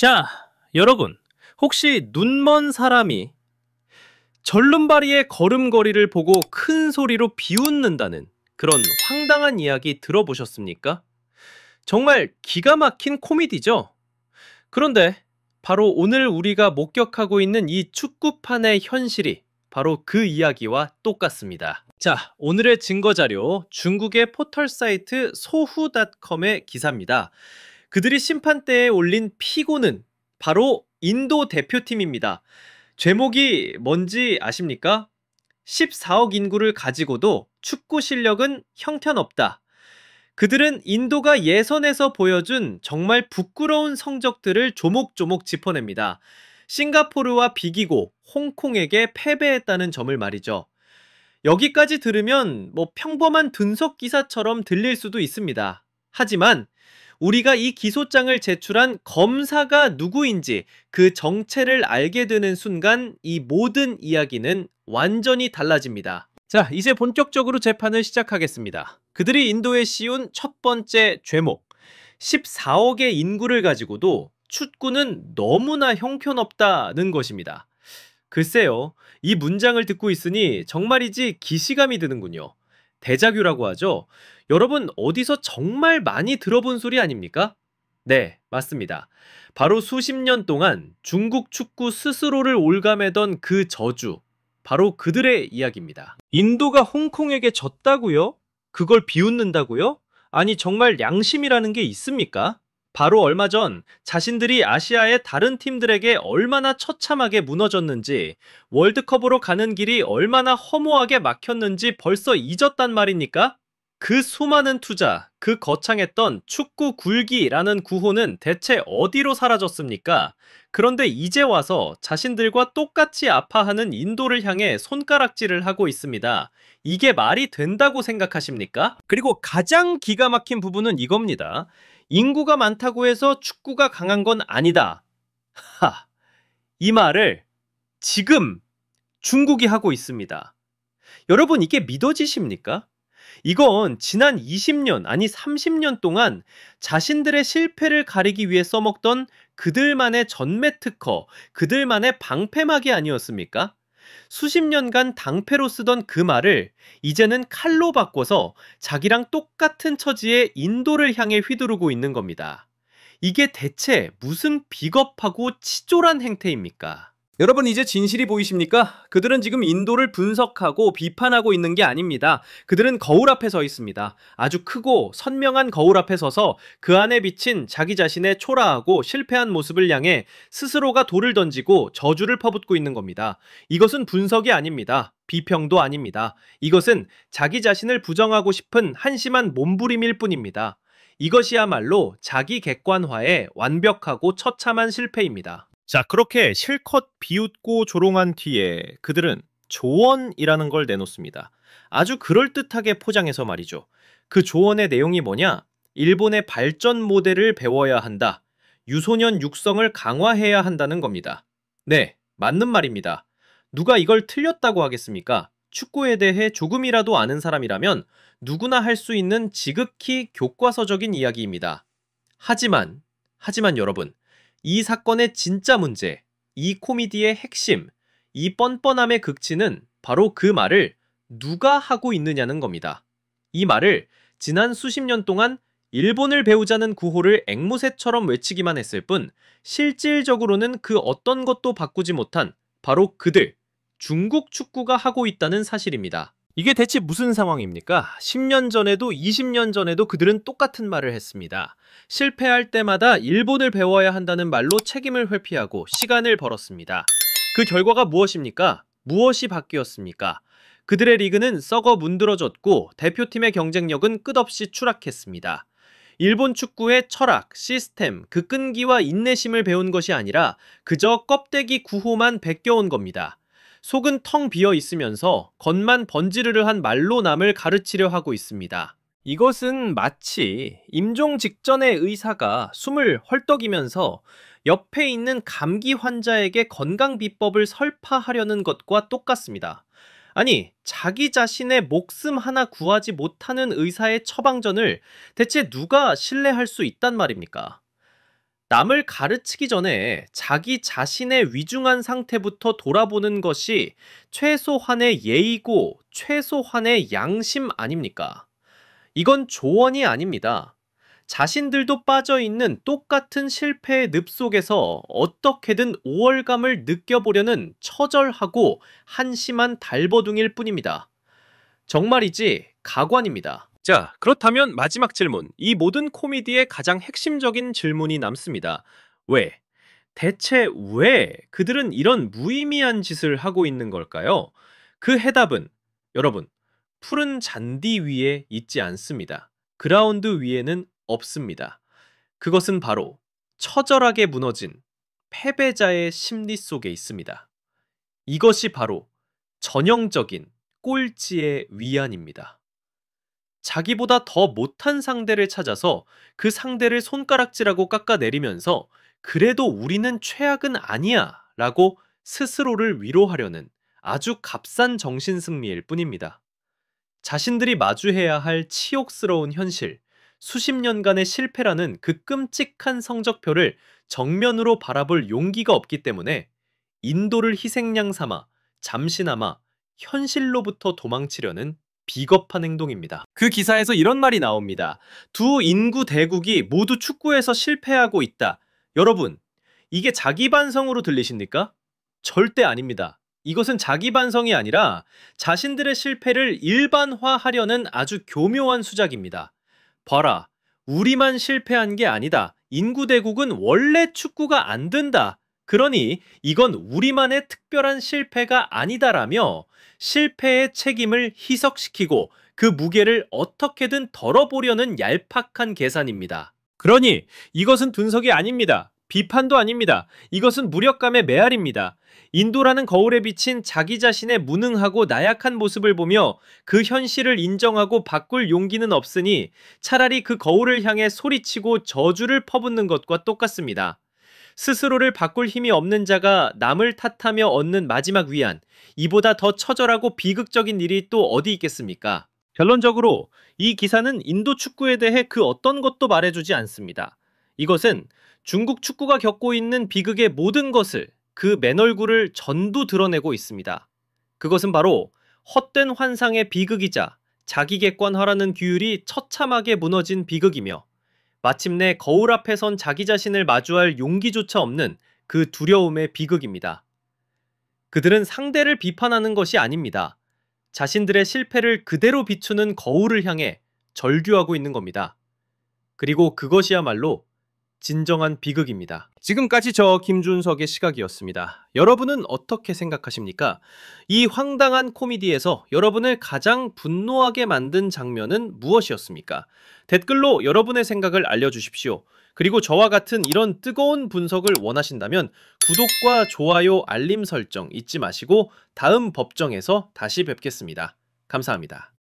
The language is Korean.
자, 여러분, 혹시 눈먼 사람이 절름발이의 걸음걸이를 보고 큰 소리로 비웃는다는 그런 황당한 이야기 들어보셨습니까? 정말 기가 막힌 코미디죠? 그런데 바로 오늘 우리가 목격하고 있는 이 축구판의 현실이 바로 그 이야기와 똑같습니다. 자, 오늘의 증거자료, 중국의 포털 사이트 소후닷컴의 기사입니다. 그들이 심판대에 올린 피고는 바로 인도 대표팀입니다. 제목이 뭔지 아십니까? 14억 인구를 가지고도 축구 실력은 형편없다. 그들은 인도가 예선에서 보여준 정말 부끄러운 성적들을 조목조목 짚어냅니다. 싱가포르와 비기고 홍콩에게 패배했다는 점을 말이죠. 여기까지 들으면 평범한 분석 기사처럼 들릴 수도 있습니다. 하지만 우리가 이 기소장을 제출한 검사가 누구인지 그 정체를 알게 되는 순간 이 모든 이야기는 완전히 달라집니다. 자, 이제 본격적으로 재판을 시작하겠습니다. 그들이 인도에 씌운 첫 번째 죄목, 14억의 인구를 가지고도 축구는 너무나 형편없다는 것입니다. 글쎄요, 이 문장을 듣고 있으니 정말이지 기시감이 드는군요. 데자뷰라고 하죠. 여러분, 어디서 정말 많이 들어본 소리 아닙니까? 네, 맞습니다. 바로 수십 년 동안 중국 축구 스스로를 올가매던 그 저주, 바로 그들의 이야기입니다. 인도가 홍콩에게 졌다고요? 그걸 비웃는다고요? 아니, 정말 양심이라는 게 있습니까? 바로 얼마 전 자신들이 아시아의 다른 팀들에게 얼마나 처참하게 무너졌는지, 월드컵으로 가는 길이 얼마나 허무하게 막혔는지 벌써 잊었단 말입니까? 그 수많은 투자, 그 거창했던 축구 굴기라는 구호는 대체 어디로 사라졌습니까? 그런데 이제 와서 자신들과 똑같이 아파하는 인도를 향해 손가락질을 하고 있습니다. 이게 말이 된다고 생각하십니까? 그리고 가장 기가 막힌 부분은 이겁니다. 인구가 많다고 해서 축구가 강한 건 아니다. 이 말을 지금 중국이 하고 있습니다. 여러분, 이게 믿어지십니까? 이건 지난 20년, 아니 30년 동안 자신들의 실패를 가리기 위해 써먹던 그들만의 전매 특허, 그들만의 방패막이 아니었습니까? 수십 년간 당패로 쓰던 그 말을 이제는 칼로 바꿔서 자기랑 똑같은 처지의 인도를 향해 휘두르고 있는 겁니다. 이게 대체 무슨 비겁하고 치졸한 행태입니까? 여러분, 이제 진실이 보이십니까? 그들은 지금 인도를 분석하고 비판하고 있는 게 아닙니다. 그들은 거울 앞에 서 있습니다. 아주 크고 선명한 거울 앞에 서서 그 안에 비친 자기 자신의 초라하고 실패한 모습을 향해 스스로가 돌을 던지고 저주를 퍼붓고 있는 겁니다. 이것은 분석이 아닙니다. 비평도 아닙니다. 이것은 자기 자신을 부정하고 싶은 한심한 몸부림일 뿐입니다. 이것이야말로 자기 객관화의 완벽하고 처참한 실패입니다. 자, 그렇게 실컷 비웃고 조롱한 뒤에 그들은 조언이라는 걸 내놓습니다. 아주 그럴듯하게 포장해서 말이죠. 그 조언의 내용이 뭐냐? 일본의 발전 모델을 배워야 한다. 유소년 육성을 강화해야 한다는 겁니다. 네, 맞는 말입니다. 누가 이걸 틀렸다고 하겠습니까? 축구에 대해 조금이라도 아는 사람이라면 누구나 할 수 있는 지극히 교과서적인 이야기입니다. 하지만 여러분, 이 사건의 진짜 문제, 이 코미디의 핵심, 이 뻔뻔함의 극치는 바로 그 말을 누가 하고 있느냐는 겁니다. 이 말을 지난 수십 년 동안 일본을 배우자는 구호를 앵무새처럼 외치기만 했을 뿐 실질적으로는 그 어떤 것도 바꾸지 못한 바로 그들, 중국 축구가 하고 있다는 사실입니다. 이게 대체 무슨 상황입니까? 10년 전에도 20년 전에도 그들은 똑같은 말을 했습니다. 실패할 때마다 일본을 배워야 한다는 말로 책임을 회피하고 시간을 벌었습니다. 그 결과가 무엇입니까? 무엇이 바뀌었습니까? 그들의 리그는 썩어 문드러졌고 대표팀의 경쟁력은 끝없이 추락했습니다. 일본 축구의 철학, 시스템, 그 끈기와 인내심을 배운 것이 아니라 그저 껍데기 구호만 베껴온 겁니다. 속은 텅 비어 있으면서 겉만 번지르르한 말로 남을 가르치려 하고 있습니다. 이것은 마치 임종 직전의 의사가 숨을 헐떡이면서 옆에 있는 감기 환자에게 건강 비법을 설파하려는 것과 똑같습니다. 아니, 자기 자신의 목숨 하나 구하지 못하는 의사의 처방전을 대체 누가 신뢰할 수 있단 말입니까? 남을 가르치기 전에 자기 자신의 위중한 상태부터 돌아보는 것이 최소한의 예의고 최소한의 양심 아닙니까? 이건 조언이 아닙니다. 자신들도 빠져있는 똑같은 실패의 늪 속에서 어떻게든 우월감을 느껴보려는 처절하고 한심한 달버둥일 뿐입니다. 정말이지 가관입니다. 자, 그렇다면 마지막 질문. 이 모든 코미디의 가장 핵심적인 질문이 남습니다. 왜? 대체 왜 그들은 이런 무의미한 짓을 하고 있는 걸까요? 그 해답은 여러분, 푸른 잔디 위에 있지 않습니다. 그라운드 위에는 없습니다. 그것은 바로 처절하게 무너진 패배자의 심리 속에 있습니다. 이것이 바로 전형적인 꼴찌의 위안입니다. 자기보다 더 못한 상대를 찾아서 그 상대를 손가락질하고 깎아내리면서 그래도 우리는 최악은 아니야 라고 스스로를 위로하려는 아주 값싼 정신승리일 뿐입니다. 자신들이 마주해야 할 치욕스러운 현실, 수십 년간의 실패라는 그 끔찍한 성적표를 정면으로 바라볼 용기가 없기 때문에 인도를 희생양 삼아 잠시나마 현실로부터 도망치려는 비겁한 행동입니다. 그 기사에서 이런 말이 나옵니다. 두 인구 대국이 모두 축구에서 실패하고 있다. 여러분, 이게 자기 반성으로 들리십니까? 절대 아닙니다. 이것은 자기 반성이 아니라 자신들의 실패를 일반화하려는 아주 교묘한 수작입니다. 봐라, 우리만 실패한 게 아니다. 인구 대국은 원래 축구가 안 된다. 그러니 이건 우리만의 특별한 실패가 아니다라며 실패의 책임을 희석시키고 그 무게를 어떻게든 덜어보려는 얄팍한 계산입니다. 그러니 이것은 분석이 아닙니다. 비판도 아닙니다. 이것은 무력감의 메아리입니다. 인도라는 거울에 비친 자기 자신의 무능하고 나약한 모습을 보며 그 현실을 인정하고 바꿀 용기는 없으니 차라리 그 거울을 향해 소리치고 저주를 퍼붓는 것과 똑같습니다. 스스로를 바꿀 힘이 없는 자가 남을 탓하며 얻는 마지막 위안, 이보다 더 처절하고 비극적인 일이 또 어디 있겠습니까? 결론적으로 이 기사는 인도 축구에 대해 그 어떤 것도 말해주지 않습니다. 이것은 중국 축구가 겪고 있는 비극의 모든 것을, 그 맨얼굴을 전부 드러내고 있습니다. 그것은 바로 헛된 환상의 비극이자 자기 객관화라는 규율이 처참하게 무너진 비극이며 마침내 거울 앞에 선 자기 자신을 마주할 용기조차 없는 그 두려움의 비극입니다. 그들은 상대를 비판하는 것이 아닙니다. 자신들의 실패를 그대로 비추는 거울을 향해 절규하고 있는 겁니다. 그리고 그것이야말로 진정한 비극입니다. 지금까지 저 김준석의 시각이었습니다. 여러분은 어떻게 생각하십니까? 이 황당한 코미디에서 여러분을 가장 분노하게 만든 장면은 무엇이었습니까? 댓글로 여러분의 생각을 알려주십시오. 그리고 저와 같은 이런 뜨거운 분석을 원하신다면 구독과 좋아요, 알림 설정 잊지 마시고 다음 법정에서 다시 뵙겠습니다. 감사합니다.